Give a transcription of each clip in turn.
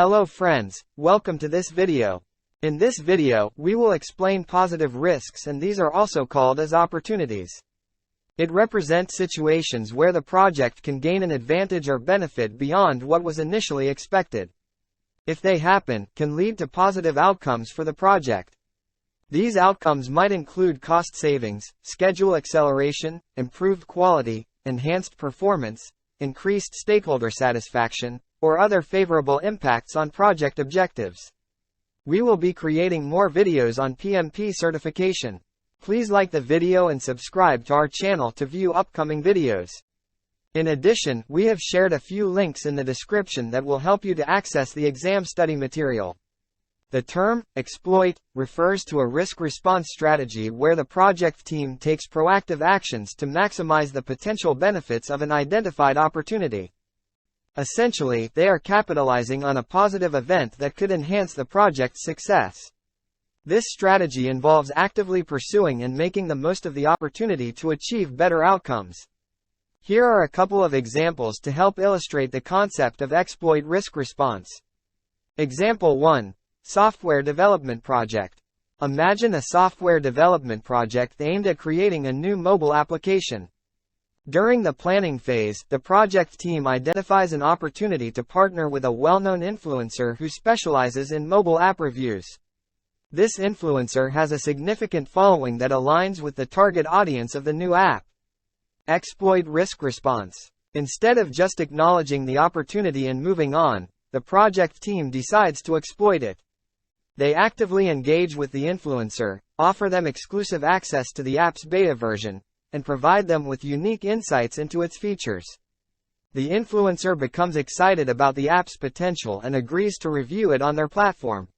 Hello friends, welcome to this video. In this video, we will explain positive risks, and these are also called as opportunities. It represents situations where the project can gain an advantage or benefit beyond what was initially expected. If they happen, can lead to positive outcomes for the project. These outcomes might include cost savings, schedule acceleration, improved quality, enhanced performance, increased stakeholder satisfaction, or other favorable impacts on project objectives. We will be creating more videos on PMP certification. Please like the video and subscribe to our channel to view upcoming videos. In addition, we have shared a few links in the description that will help you to access the exam study material. The term exploit refers to a risk response strategy where the project team takes proactive actions to maximize the potential benefits of an identified opportunity. Essentially, they are capitalizing on a positive event that could enhance the project's success. This strategy involves actively pursuing and making the most of the opportunity to achieve better outcomes. Here are a couple of examples to help illustrate the concept of exploit risk response. Example 1. Software development project. Imagine a software development project aimed at creating a new mobile application. During the planning phase, the project team identifies an opportunity to partner with a well-known influencer who specializes in mobile app reviews. This influencer has a significant following that aligns with the target audience of the new app. Exploit risk response. Instead of just acknowledging the opportunity and moving on, the project team decides to exploit it. They actively engage with the influencer, offer them exclusive access to the app's beta version, and provide them with unique insights into its features. The influencer becomes excited about the app's potential and agrees to review it on their platform.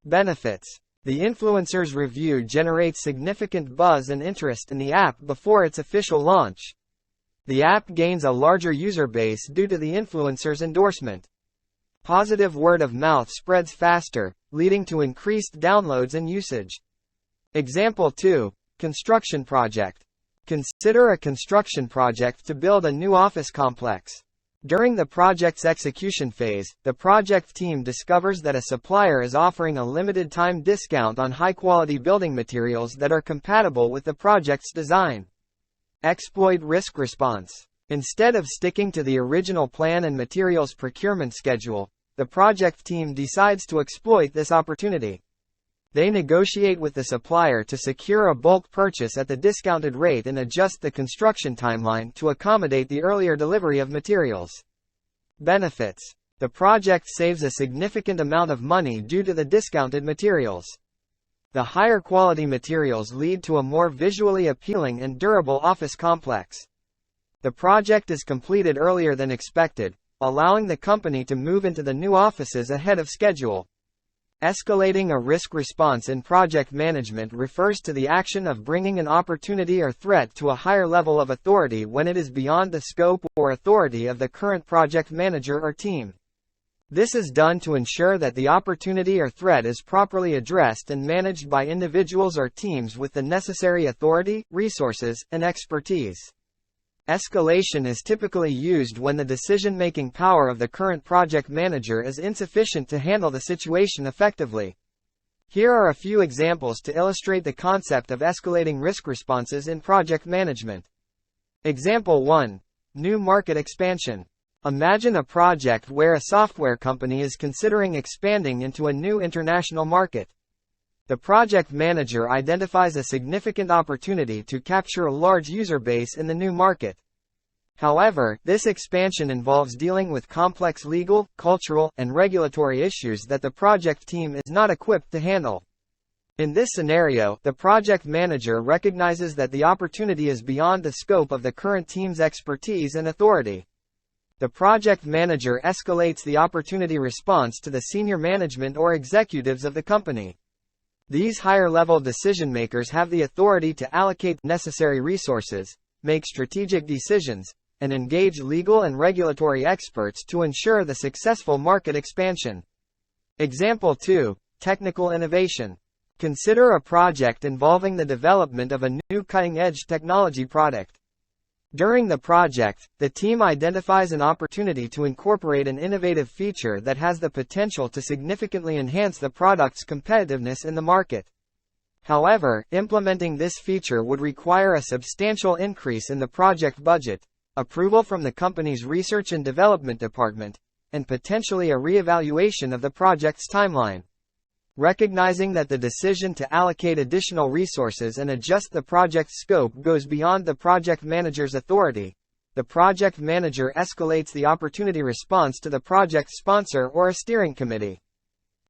Benefits. The influencer's review generates significant buzz and interest in the app before its official launch. The app gains a larger user base due to the influencer's endorsement. Positive word of mouth spreads faster, leading to increased downloads and usage. Example 2. Construction project. Consider a construction project to build a new office complex. During the project's execution phase, the project team discovers that a supplier is offering a limited-time discount on high-quality building materials that are compatible with the project's design. Exploit risk response. Instead of sticking to the original plan and materials procurement schedule, the project team decides to exploit this opportunity. They negotiate with the supplier to secure a bulk purchase at the discounted rate and adjust the construction timeline to accommodate the earlier delivery of materials. Benefits. The project saves a significant amount of money due to the discounted materials. The higher quality materials lead to a more visually appealing and durable office complex. The project is completed earlier than expected, allowing the company to move into the new offices ahead of schedule. Escalating a risk response in project management refers to the action of bringing an opportunity or threat to a higher level of authority when it is beyond the scope or authority of the current project manager or team. This is done to ensure that the opportunity or threat is properly addressed and managed by individuals or teams with the necessary authority, resources, and expertise. Escalation is typically used when the decision-making power of the current project manager is insufficient to handle the situation effectively. Here are a few examples to illustrate the concept of escalating risk responses in project management. Example 1. New market expansion. Imagine a project where a software company is considering expanding into a new international market. The project manager identifies a significant opportunity to capture a large user base in the new market. However, this expansion involves dealing with complex legal, cultural, and regulatory issues that the project team is not equipped to handle. In this scenario, the project manager recognizes that the opportunity is beyond the scope of the current team's expertise and authority. The project manager escalates the opportunity response to the senior management or executives of the company. These higher-level decision-makers have the authority to allocate necessary resources, make strategic decisions, and engage legal and regulatory experts to ensure the successful market expansion. Example 2. Technical innovation. Consider a project involving the development of a new cutting-edge technology product. During the project, the team identifies an opportunity to incorporate an innovative feature that has the potential to significantly enhance the product's competitiveness in the market. However, implementing this feature would require a substantial increase in the project budget, approval from the company's research and development department, and potentially a re-evaluation of the project's timeline. Recognizing that the decision to allocate additional resources and adjust the project's scope goes beyond the project manager's authority, the project manager escalates the opportunity response to the project sponsor or a steering committee.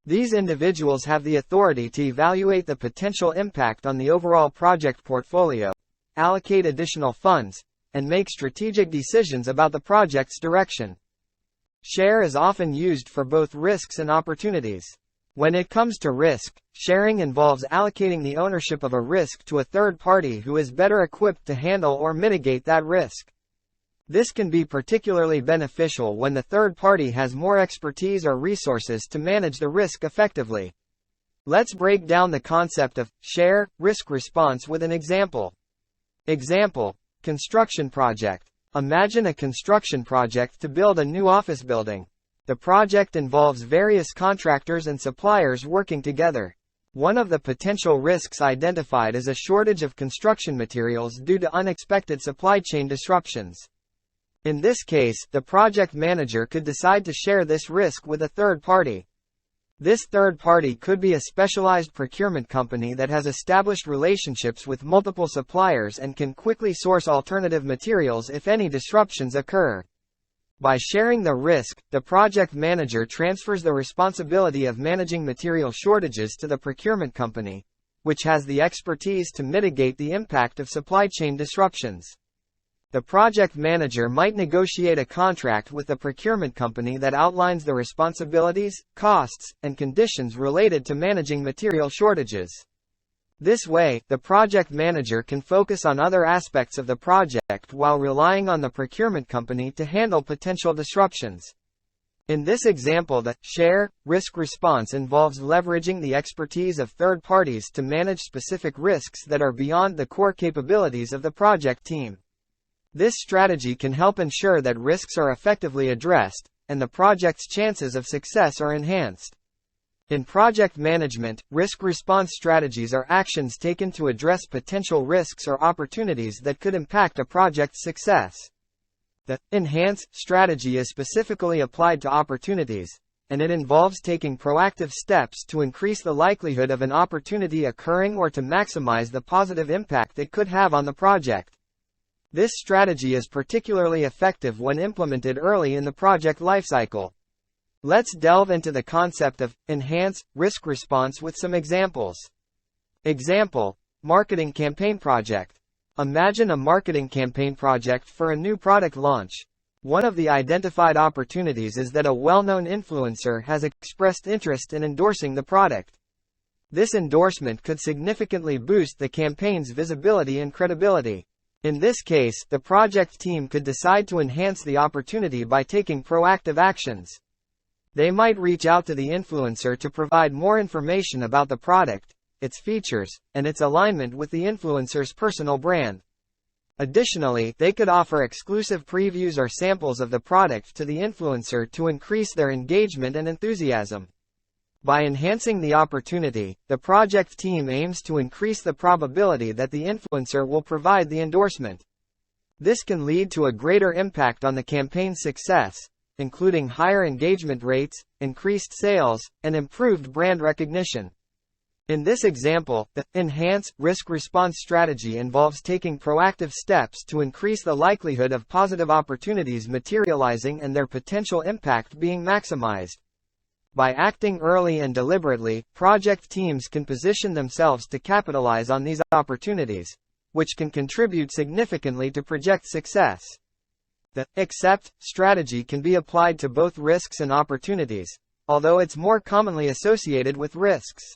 These individuals have the authority to evaluate the potential impact on the overall project portfolio, allocate additional funds, and make strategic decisions about the project's direction. Share is often used for both risks and opportunities. When it comes to risk, sharing involves allocating the ownership of a risk to a third party who is better equipped to handle or mitigate that risk. This can be particularly beneficial when the third party has more expertise or resources to manage the risk effectively. Let's break down the concept of share risk response with an example. Example: construction project. Imagine a construction project to build a new office building. The project involves various contractors and suppliers working together. One of the potential risks identified is a shortage of construction materials due to unexpected supply chain disruptions. In this case, the project manager could decide to share this risk with a third party. This third party could be a specialized procurement company that has established relationships with multiple suppliers and can quickly source alternative materials if any disruptions occur. By sharing the risk, the project manager transfers the responsibility of managing material shortages to the procurement company, which has the expertise to mitigate the impact of supply chain disruptions. The project manager might negotiate a contract with the procurement company that outlines the responsibilities, costs, and conditions related to managing material shortages. This way, the project manager can focus on other aspects of the project while relying on the procurement company to handle potential disruptions. In this example, the share risk response involves leveraging the expertise of third parties to manage specific risks that are beyond the core capabilities of the project team. This strategy can help ensure that risks are effectively addressed, and the project's chances of success are enhanced. In project management, risk response strategies are actions taken to address potential risks or opportunities that could impact a project's success. The enhance strategy is specifically applied to opportunities, and it involves taking proactive steps to increase the likelihood of an opportunity occurring or to maximize the positive impact it could have on the project. This strategy is particularly effective when implemented early in the project lifecycle. Let's delve into the concept of enhance risk response with some examples. Example: marketing campaign project. Imagine a marketing campaign project for a new product launch. One of the identified opportunities is that a well-known influencer has expressed interest in endorsing the product. This endorsement could significantly boost the campaign's visibility and credibility. In this case, the project team could decide to enhance the opportunity by taking proactive actions. They might reach out to the influencer to provide more information about the product, its features, and its alignment with the influencer's personal brand. Additionally, they could offer exclusive previews or samples of the product to the influencer to increase their engagement and enthusiasm. By enhancing the opportunity, the project team aims to increase the probability that the influencer will provide the endorsement. This can lead to a greater impact on the campaign's success, including higher engagement rates, increased sales, and improved brand recognition. In this example, the enhance risk response strategy involves taking proactive steps to increase the likelihood of positive opportunities materializing and their potential impact being maximized. By acting early and deliberately, project teams can position themselves to capitalize on these opportunities, which can contribute significantly to project success. The accept strategy can be applied to both risks and opportunities, although it's more commonly associated with risks.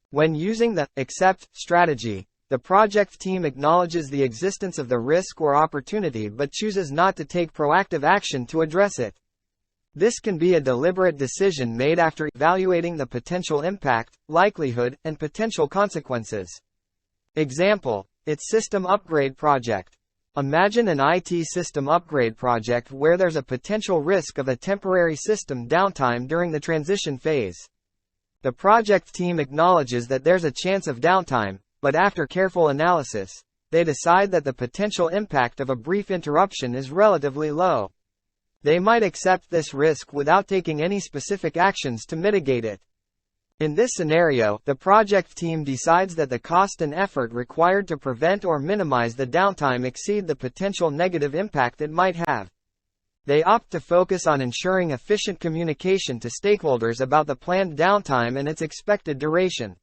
When using the accept strategy, the project team acknowledges the existence of the risk or opportunity but chooses not to take proactive action to address it. This can be a deliberate decision made after evaluating the potential impact, likelihood, and potential consequences. Example: its system upgrade project. Imagine an IT system upgrade project where there's a potential risk of a temporary system downtime during the transition phase. The project team acknowledges that there's a chance of downtime, but after careful analysis, they decide that the potential impact of a brief interruption is relatively low. They might accept this risk without taking any specific actions to mitigate it. In this scenario, the project team decides that the cost and effort required to prevent or minimize the downtime exceed the potential negative impact it might have. They opt to focus on ensuring efficient communication to stakeholders about the planned downtime and its expected duration.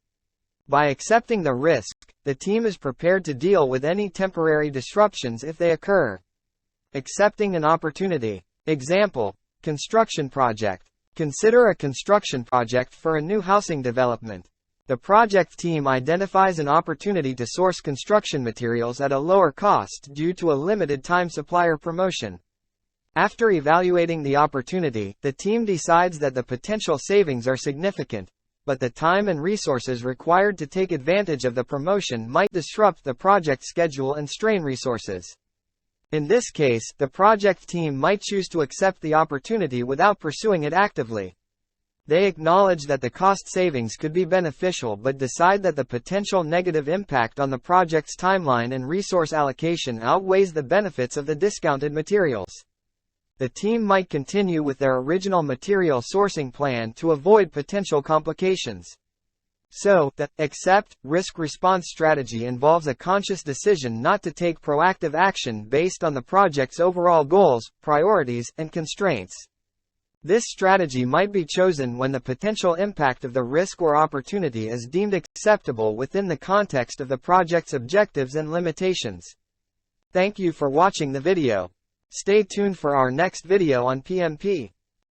By accepting the risk, the team is prepared to deal with any temporary disruptions if they occur. Accepting an opportunity. Example: construction project. Consider a construction project for a new housing development. The project team identifies an opportunity to source construction materials at a lower cost due to a limited time supplier promotion. After evaluating the opportunity, the team decides that the potential savings are significant, but the time and resources required to take advantage of the promotion might disrupt the project schedule and strain resources. In this case, the project team might choose to accept the opportunity without pursuing it actively. They acknowledge that the cost savings could be beneficial but decide that the potential negative impact on the project's timeline and resource allocation outweighs the benefits of the discounted materials. The team might continue with their original material sourcing plan to avoid potential complications. So, the accept-risk-response strategy involves a conscious decision not to take proactive action based on the project's overall goals, priorities, and constraints. This strategy might be chosen when the potential impact of the risk or opportunity is deemed acceptable within the context of the project's objectives and limitations. Thank you for watching the video. Stay tuned for our next video on PMP.